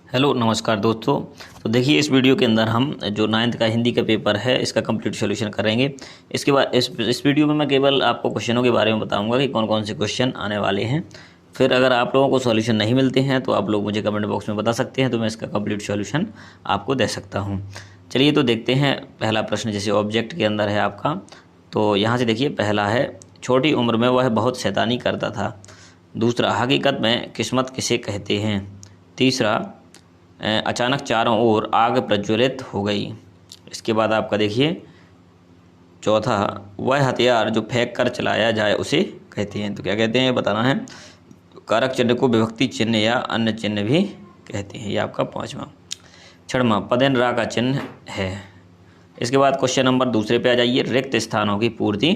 Hello नमस्कार दोस्तों। तो देखिए इस वीडियो के अंदर हम जो 9th का हिंदी का पेपर है इसका कंप्लीट सॉल्यूशन करेंगे। इसके बाद इस वीडियो में मैं केवल आपको क्वेश्चनों के बारे में बताऊंगा कि कौन कौन से क्वेश्चन आने वाले हैं। फिर अगर आप लोगों को सॉल्यूशन नहीं मिलते हैं तो आप लोग मुझे कमेंट बॉक्स में बता सकते हैं, तो मैं इसका कंप्लीट सॉल्यूशन आपको दे सकता हूँ। चलिए तो देखते हैं पहला प्रश्न, जैसे ऑब्जेक्ट के अंदर है आपका। तो यहाँ से देखिए पहला है, छोटी उम्र में वह बहुत शैतानी करता था। दूसरा, हकीकत में किस्मत किसे कहते हैं। तीसरा, अचानक चारों ओर आग प्रज्वलित हो गई। इसके बाद आपका देखिए चौथा, वह हथियार जो फेंक कर चलाया जाए उसे कहते हैं। तो क्या कहते हैं ये बताना है। कारक चिन्ह को विभक्ति चिन्ह या अन्य चिन्ह भी कहते हैं। ये आपका पाँचवा। छठवां, पदेन रा का चिन्ह है। इसके बाद क्वेश्चन नंबर दूसरे पे आ जाइए, रिक्त स्थानों की पूर्ति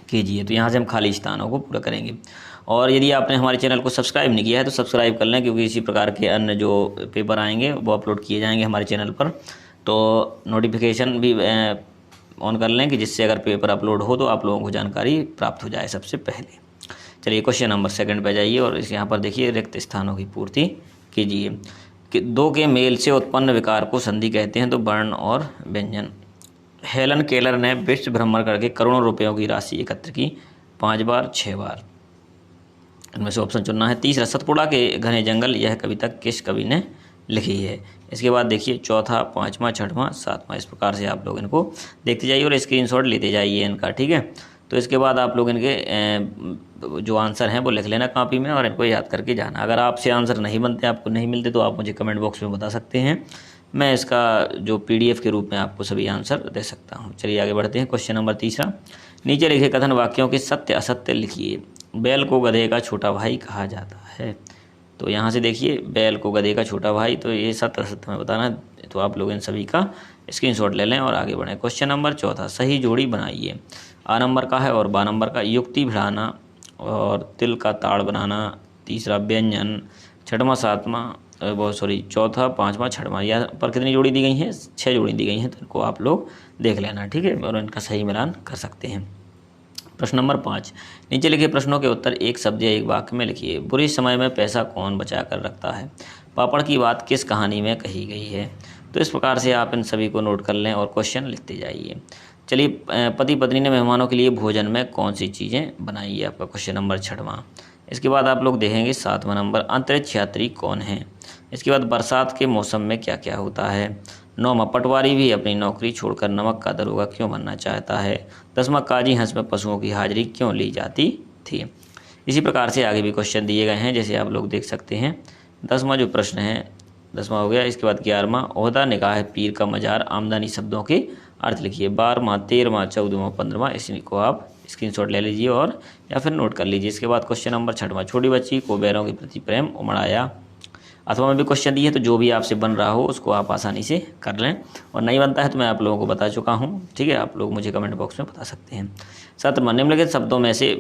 कीजिए। तो यहाँ से हम खाली स्थानों को पूरा करेंगे। और यदि आपने हमारे चैनल को सब्सक्राइब नहीं किया है तो सब्सक्राइब कर लें, क्योंकि इसी प्रकार के अन्य जो पेपर आएंगे वो अपलोड किए जाएंगे हमारे चैनल पर। तो नोटिफिकेशन भी ऑन कर लें कि जिससे अगर पेपर अपलोड हो तो आप लोगों को जानकारी प्राप्त हो जाए सबसे पहले। चलिए क्वेश्चन नंबर सेकंड पे जाइए और इस यहाँ पर देखिए, रिक्त स्थानों की पूर्ति कीजिए। कि दो के मेल से उत्पन्न विकार को संधि कहते हैं। तो वर्ण और व्यंजन। हेलन केलर ने विश्व भ्रमण करके करोड़ों रुपयों की राशि एकत्र की 5 बार 6 बार। इनमें से ऑप्शन चुनना है। तीसरा, सतपुड़ा के घने जंगल, यह कविता किस कवि ने लिखी है। इसके बाद देखिए चौथा, पाँचवा, छठवां, सातवां। इस प्रकार से आप लोग इनको देखते जाइए और स्क्रीनशॉट लेते जाइए इनका, ठीक है। तो इसके बाद आप लोग इनके जो आंसर हैं वो लिख लेना कॉपी में और इनको याद करके जाना। अगर आपसे आंसर नहीं बनते, आपको नहीं मिलते, तो आप मुझे कमेंट बॉक्स में बता सकते हैं। मैं इसका जो PDF के रूप में आपको सभी आंसर दे सकता हूँ। चलिए आगे बढ़ते हैं। क्वेश्चन नंबर तीसरा, नीचे लिखे कथन वाक्यों के सत्य असत्य लिखिए। बैल को गधे का छोटा भाई कहा जाता है। तो यहाँ से देखिए, बैल को गधे का छोटा भाई, तो ये सत्य असत्य में बताना है। तो आप लोग इन सभी का स्क्रीनशॉट ले लें और आगे बढ़ें। क्वेश्चन नंबर चौथा, सही जोड़ी बनाइए। A नंबर का है और B नंबर का। युक्ति बढ़ाना और तिल का ताड़ बनाना। तीसरा, व्यंजन। छठवां, सातवां, चौथा, पाँचवा, छठवां। यहाँ पर कितनी जोड़ी दी गई हैं? 6 जोड़ी दी गई हैं। तो इनको आप लोग देख लेना, ठीक है, और इनका सही मिलान कर सकते हैं। प्रश्न नंबर 5, नीचे लिखे प्रश्नों के उत्तर एक शब्द या एक वाक्य में लिखिए। बुरे समय में पैसा कौन बचा कर रखता है। पापड़ की बात किस कहानी में कही गई है। तो इस प्रकार से आप इन सभी को नोट कर लें और क्वेश्चन लिखते जाइए। चलिए, पति पत्नी ने मेहमानों के लिए भोजन में कौन सी चीज़ें बनाई है, आपका क्वेश्चन नंबर 6वां। इसके बाद आप लोग देखेंगे 7वां नंबर, अंतरिक्ष यात्री कौन है। इसके बाद बरसात के मौसम में क्या क्या होता है। 9वां, पटवारी भी अपनी नौकरी छोड़कर नमक का दरोगा क्यों बनना चाहता है। 10वां, काजी हंस में पशुओं की हाजिरी क्यों ली जाती थी। इसी प्रकार से आगे भी क्वेश्चन दिए गए हैं, जैसे आप लोग देख सकते हैं। 10वां जो प्रश्न है, 10वां हो गया। इसके बाद 11वां, ओहदा निगाह पीर का मजार, आमदनी शब्दों के अर्थ लिखिए। 12वां, 13वां, 14वां, 15वां। इसी को आप स्क्रीनशॉट ले लीजिए और या फिर नोट कर लीजिए। इसके बाद क्वेश्चन नंबर 6वां, छोटी बच्ची को बैलों के प्रति प्रेम उमड़ आया। अथवा में भी क्वेश्चन दिए, तो जो भी आपसे बन रहा हो उसको आप आसानी से कर लें, और नहीं बनता है तो मैं आप लोगों को बता चुका हूँ, ठीक है। आप लोग मुझे कमेंट बॉक्स में बता सकते हैं। 7वां, निम्नलिखित शब्दों में से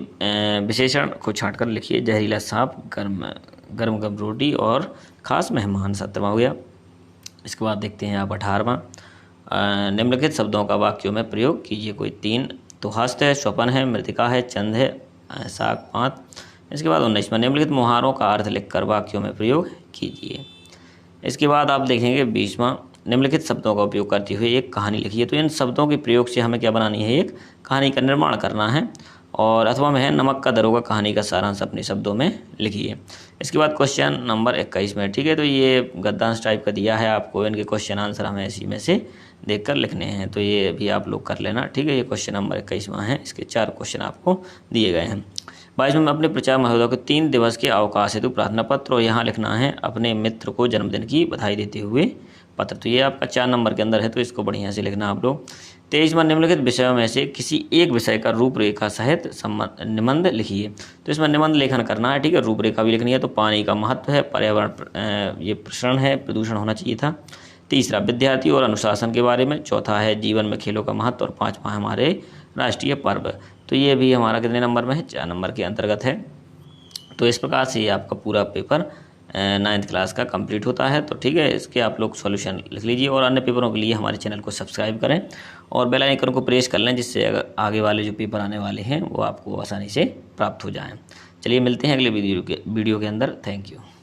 विशेषण को छांटकर लिखिए। जहरीला सांप, गर्म गर्म रोटी और खास मेहमान। 7वां हो गया। इसके बाद देखते हैं आप 18वां, निम्नलिखित शब्दों का वाक्यों में प्रयोग कीजिए। कोई 3, तो हस्त है, स्वपन है, मृतिका है, चंद है, साग 5। इसके बाद 19वां, निम्नलिखित मुहारों का अर्थ लिखकर वाक्यों में प्रयोग कीजिए। इसके बाद आप देखेंगे 20वां, निम्नलिखित शब्दों का उपयोग करते हुए एक कहानी लिखिए। तो इन शब्दों के प्रयोग से हमें क्या बनानी है, एक कहानी का निर्माण करना है। और अथवा में है, नमक का दरोगा कहानी का सारांश अपने शब्दों में लिखिए। इसके बाद क्वेश्चन नंबर 21 में, ठीक है, तो ये गद्यांश टाइप का दिया है आपको। इनके क्वेश्चन आंसर हमें इसी में से देखकर लिखने हैं, तो ये भी आप लोग कर लेना, ठीक है। ये क्वेश्चन नंबर 21वां है। इसके 4 क्वेश्चन आपको दिए गए हैं। 22वें में, अपने प्रचार महोदय को 3 दिवस के अवकाश हेतु प्रार्थना पत्र, और यहाँ लिखना है अपने मित्र को जन्मदिन की बधाई देते हुए पत्र। तो ये आपका 4 नंबर के अंदर है, तो इसको बढ़िया से लिखना आप लोग। 23वां, निम्नलिखित विषयों में से किसी एक विषय का रूपरेखा सहित निबंध लिखिए। तो इसमें निबंध लेखन करना है, ठीक है, रूपरेखा भी लिखनी है। तो पानी का महत्व है, पर्यावरण, ये प्रसारण है, प्रदूषण होना चाहिए था। तीसरा, विद्यार्थी और अनुशासन के बारे में। चौथा है जीवन में खेलों का महत्व, और 5वां हमारे राष्ट्रीय पर्व। तो ये भी हमारा कितने नंबर में है, 4 नंबर के अंतर्गत है। तो इस प्रकार से ये आपका पूरा पेपर 9th क्लास का कंप्लीट होता है। तो ठीक है, इसके आप लोग सॉल्यूशन लिख लीजिए और अन्य पेपरों के लिए हमारे चैनल को सब्सक्राइब करें और बेल आइकन को प्रेस कर लें, जिससे अगर आगे वाले जो पेपर आने वाले हैं वो आपको आसानी से प्राप्त हो जाएं। चलिए मिलते हैं अगले वीडियो के अंदर। Thank you.